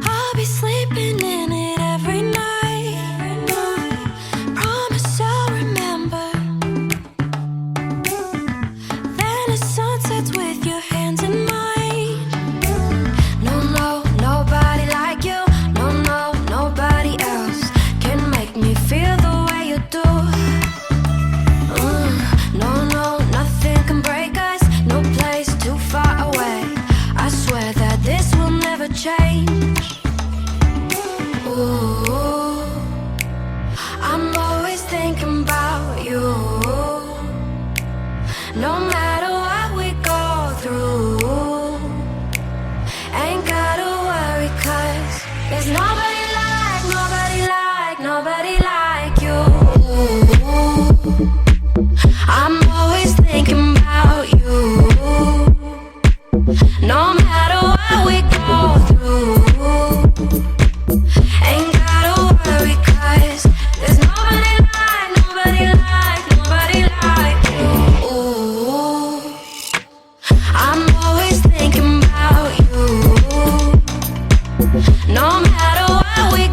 I'll be sleeping in it every night. Promise I'll remember. Then the sun sets with your hands in mine. No, no, nobody like you. No, no, nobody else can make me feel the way you do. No, no, nothing can break us. No place too far away. I swear that this will never change. Ooh, I'm always thinking about you. No matter what we go through, ain't gotta worry 'cause there's nobody like, nobody like, nobody like you. I'm always thinking about you. No matter what we go through, ain't gotta worry 'cause there's nobody like, nobody like, nobody like you. I'm always thinking about you. No matter what we